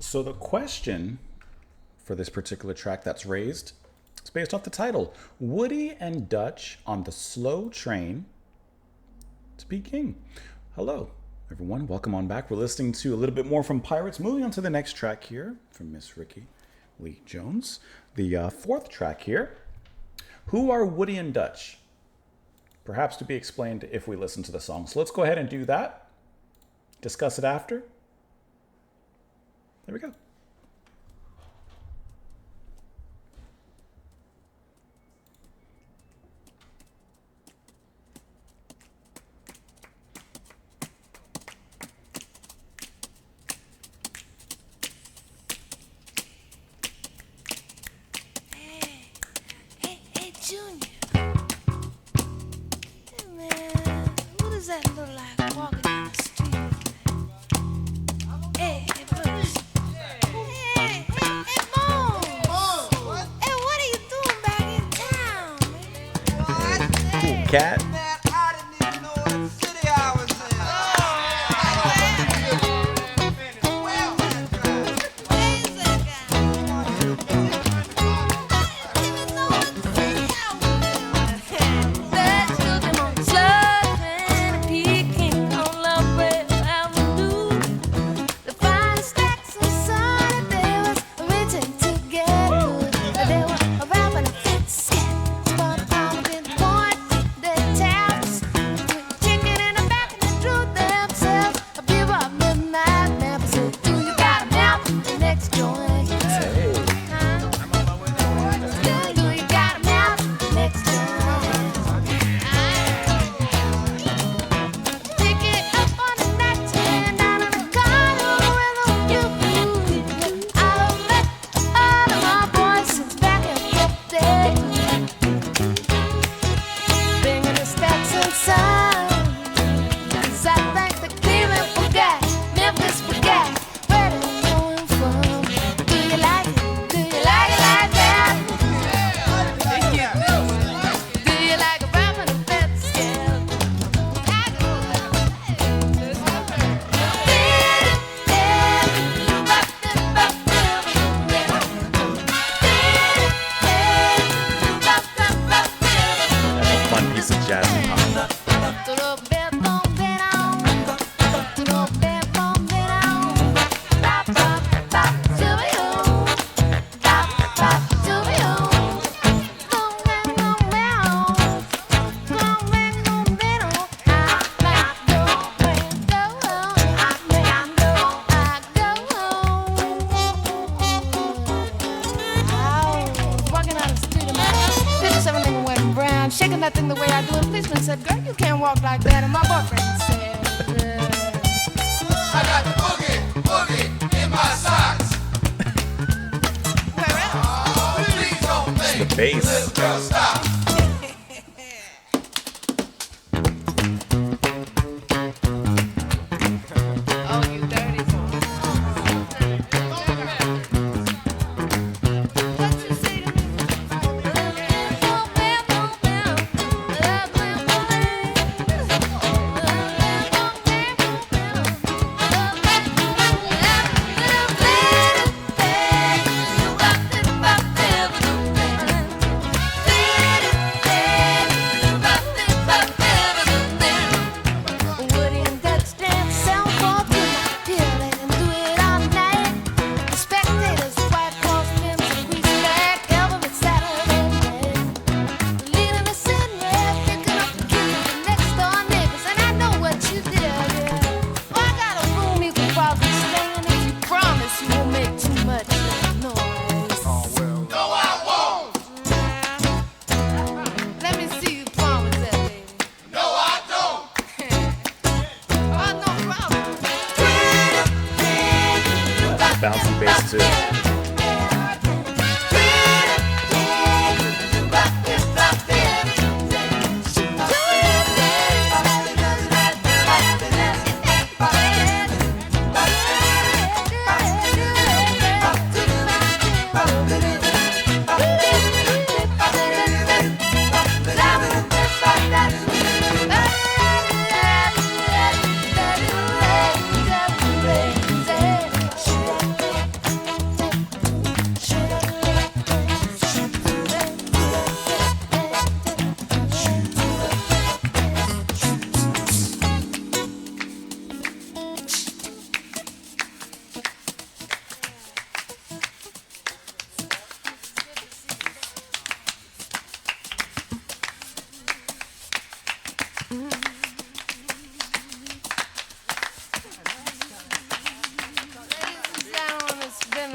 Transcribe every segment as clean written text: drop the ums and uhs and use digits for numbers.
So the question for this particular track that's raised is based off the title, Woody and Dutch on the Slow Train to Peking. Hello, everyone. Welcome on back. We're listening to a little bit more from Pirates. Moving on to the next track here from Miss Rickie Lee Jones. The fourth track here. Who are Woody and Dutch? Perhaps to be explained if we listen to the song. So let's go ahead and do that. Discuss it after. There we go. Hey, Junior. Hey, man, what does that look like walking down the street? Hey, Bruce. Hey, Mom. Hey, what are you doing back in town, man? Cool cat. Man, I didn't even know what city I was in. Let's look him on the slow train to Peking on Love Red Avenue. The fine stacks of sun they was written together. They were rapping a fat scat, spun on the point, their taps, chicken in the back and they drew themselves. A people at midnight map said, do you got a map? Next joint. Do you got a map? Next joint. Pick it up on the night train down in the corner with you. I've met all of my boys since back in the day. Bringing the stacks and sun. 'Cause I think the Cleveland forgot, Memphis forgot where they're going from. Do you like it? Do you like it like that? Do you like a rap and a fat scale? That's a fun piece of jazz and pop. Shaking that thing the way I do, and the policeman said, girl, you can't walk like that. And my boyfriend said, I got the boogie in my socks. where else? Oh, please don't think. The bass. Little girl, stop. Oh, you dirty fool. What you say to me? Woody and Dutch dance, sound for till and do it all night. The spectators, white cross pins, and we stack every Saturday night. Leading us in red, picking up the kids, the next door neighbors, and I know what you did, yeah. Oh, I got a room you can probably stay in if you promise you won't make too much noise. No, I won't. Let me see you promise that, baby. No, I don't. Oh, no problem. That's bouncing bass too.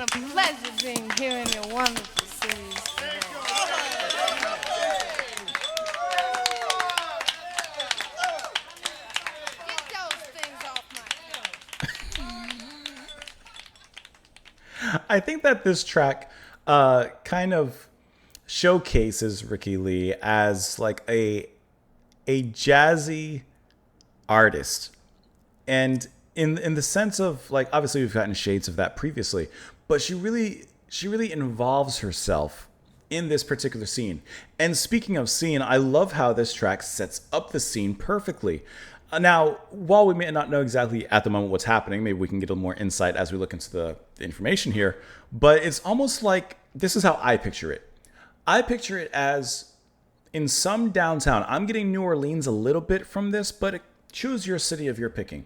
a pleasure being here in your wonderful cities today. Get those things off my head. I think that this track kind of showcases Rickie Lee as like a jazzy artist, and in the sense of, like, obviously we've gotten shades of that previously, but she really involves herself in this particular scene. And speaking of scene, I love how this track sets up the scene perfectly. Now, while we may not know exactly at the moment what's happening, maybe we can get a little more insight as we look into the information here, but it's almost like, this is how I picture it. I picture it as, in some downtown, I'm getting New Orleans a little bit from this, but choose your city of your picking.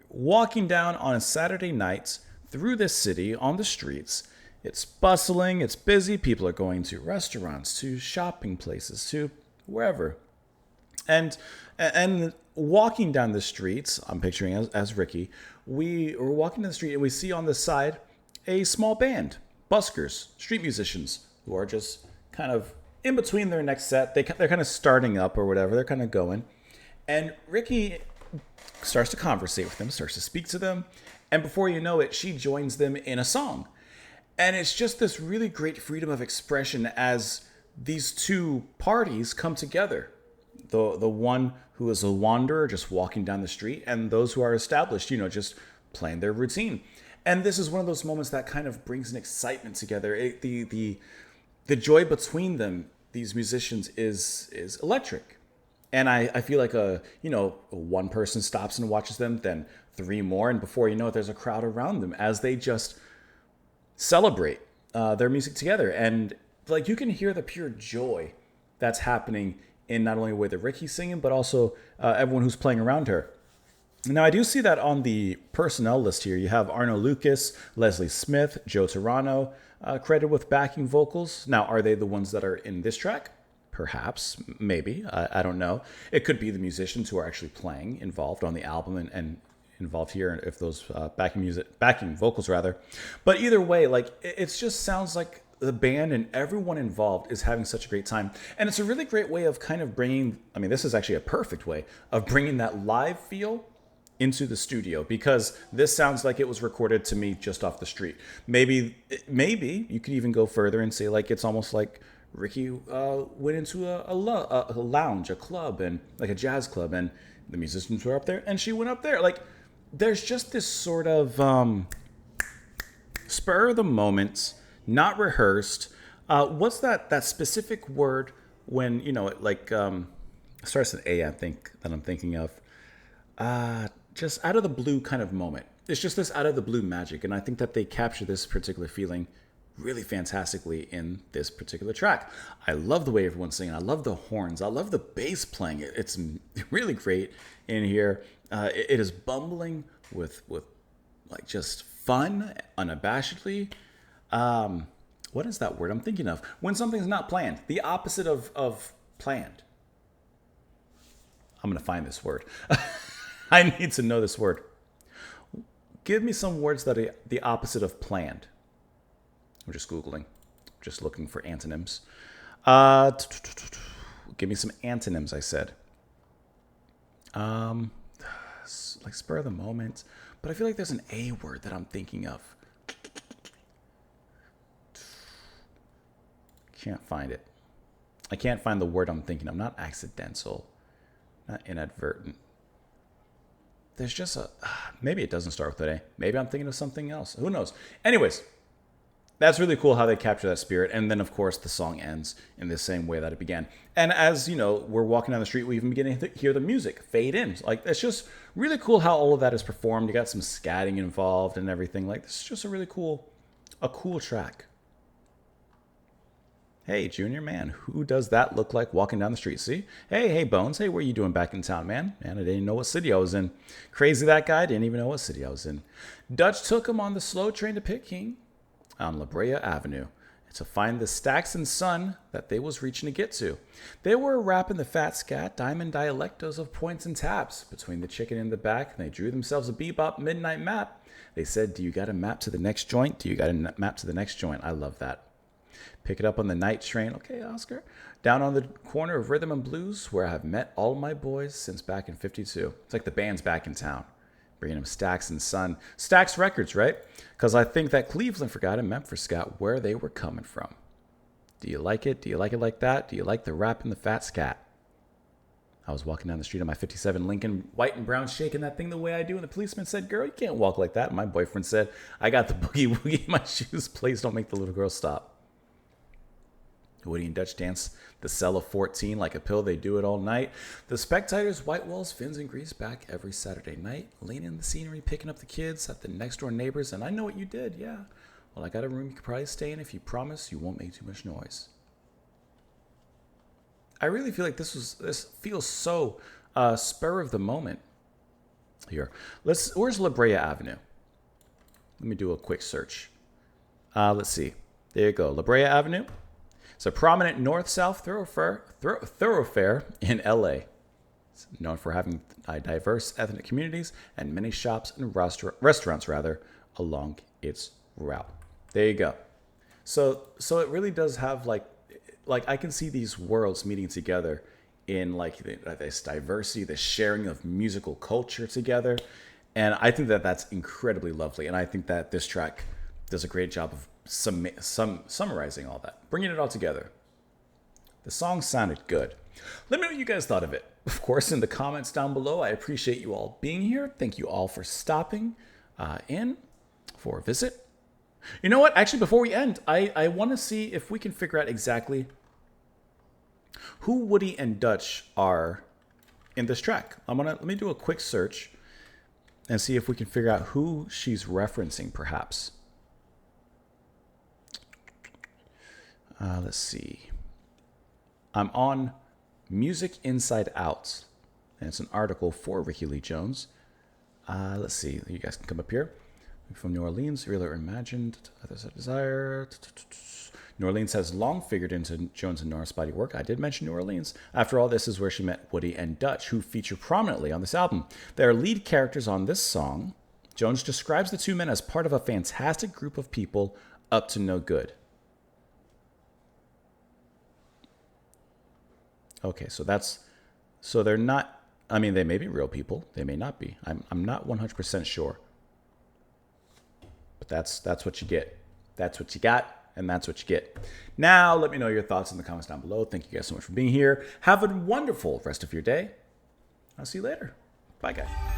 Walking down on a Saturday night through this city on the streets, it's bustling, it's busy, people are going to restaurants, to shopping places, to wherever. And walking down the streets, I'm picturing as Rickie, we are walking down the street and we see on the side a small band, buskers, street musicians, who are just kind of in between their next set. They're kind of starting up or whatever, they're kind of going. And Rickie starts to conversate with them, starts to speak to them, and before you know it, she joins them in a song. And it's just this really great freedom of expression as these two parties come together. The one who is a wanderer just walking down the street, and those who are established, just playing their routine. And this is one of those moments that kind of brings an excitement together. The joy between them, these musicians, is electric. And I feel like one person stops and watches them, then three more, and before you know it, there's a crowd around them as they just celebrate their music together. And like, you can hear the pure joy that's happening in not only the way that Rickie's singing, but also everyone who's playing around her. Now, I do see that on the personnel list here, you have Arno Lucas, Leslie Smith, Joe Turano, credited with backing vocals. Now, are they the ones that are in this track? Perhaps, maybe, I don't know. It could be the musicians who are actually playing involved on the album and involved here, if those backing vocals rather. But either way, like, it just sounds like the band and everyone involved is having such a great time. And it's a really great way of kind of bringing, this is actually a perfect way of bringing that live feel into the studio, because this sounds like it was recorded to me just off the street. Maybe you could even go further and say, like, it's almost like Rickie went into a lounge, a club, and like a jazz club, and the musicians were up there, and she went up there. Like, there's just this sort of spur of the moment, not rehearsed. What's that specific word when it starts with A? I think that I'm thinking of. Just out of the blue kind of moment. It's just this out of the blue magic, and I think that they capture this particular feeling really fantastically in this particular track. I love the way everyone's singing. I love the horns. I love the bass playing. It's really great in here. It is bumbling with like just fun, unabashedly. What is that word I'm thinking of? When something's not planned. The opposite of planned. I'm going to find this word. I need to know this word. Give me some words that are the opposite of planned. I'm just Googling, just looking for antonyms. Give me some antonyms, I said. Like spur of the moment. But I feel like there's an A word that I'm thinking of. Can't find it. I can't find the word I'm thinking of. Not accidental. Not inadvertent. There's just maybe it doesn't start with an A. Maybe I'm thinking of something else. Who knows? Anyways, that's really cool how they capture that spirit. And then, of course, the song ends in the same way that it began. And as, we're walking down the street, we even begin to hear the music fade in. Like, it's just really cool how all of that is performed. You got some scatting involved and everything. Like, this is just a cool track. Hey, Junior, man, who does that look like walking down the street? See? Hey, Bones. Hey, what are you doing back in town, man? Man, I didn't know what city I was in. Crazy that guy. Didn't even know what city I was in. Dutch took him on the slow train to Peking on La Brea Avenue. to find the Stax and Son that they was reaching to get to. They were rapping the fat scat diamond dialectos of points and taps between the chicken in the back, and they drew themselves a bebop midnight map. They said, do you got a map to the next joint? Do you got a map to the next joint? I love that. Pick it up on the night train. Okay, Oscar. Down on the corner of Rhythm and Blues, where I have met all my boys since back in 52. It's like the band's back in town. Bringing them Stax and Son. Stax Records, right? Because I think that Cleveland forgot and Memphis got where they were coming from. Do you like it? Do you like it like that? Do you like the rap and the fat scat? I was walking down the street on my 57 Lincoln, white and brown, shaking that thing the way I do. And the policeman said, girl, you can't walk like that. And my boyfriend said, I got the boogie woogie in my shoes. Please don't make the little girl stop. Woody and Dutch dance the cell of 14 like a pill. They do it all night. The spectators, white walls, fins, and grease back every Saturday night, leaning in the scenery, picking up the kids at the next door neighbors. And I know what you did, yeah. Well, I got a room you could probably stay in if you promise you won't make too much noise. I really feel like this feels so spur of the moment here. Where's La Brea Avenue? Let me do a quick search. Let's see. There you go. La Brea Avenue. It's a prominent north-south thoroughfare in LA. It's known for having diverse ethnic communities and many shops and restaurants along its route. There you go. So it really does have like I can see these worlds meeting together in like this diversity, this sharing of musical culture together. And I think that that's incredibly lovely. And I think that this track does a great job of summarizing all that, bringing it all together. The song sounded good. Let me know what you guys thought of it. Of course, in the comments down below. I appreciate you all being here. Thank you all for stopping in for a visit. You know what? Actually, before we end, I want to see if we can figure out exactly who Woody and Dutch are in this track. Let me do a quick search and see if we can figure out who she's referencing, perhaps. Let's see. I'm on Music Inside Out, and it's an article for Rickie Lee Jones. Let's see. You guys can come up here. From New Orleans, Real or Imagined, Others of Desire. New Orleans has long figured into Jones and Norris' body work. I did mention New Orleans. After all, this is where she met Woody and Dutch, who feature prominently on this album. They are lead characters on this song. Jones describes the two men as part of a fantastic group of people up to no good. Okay, so they're not, I mean, they may be real people. They may not be. I'm not 100% sure. But that's what you get. That's what you got, and that's what you get. Now, let me know your thoughts in the comments down below. Thank you guys so much for being here. Have a wonderful rest of your day. I'll see you later. Bye, guys.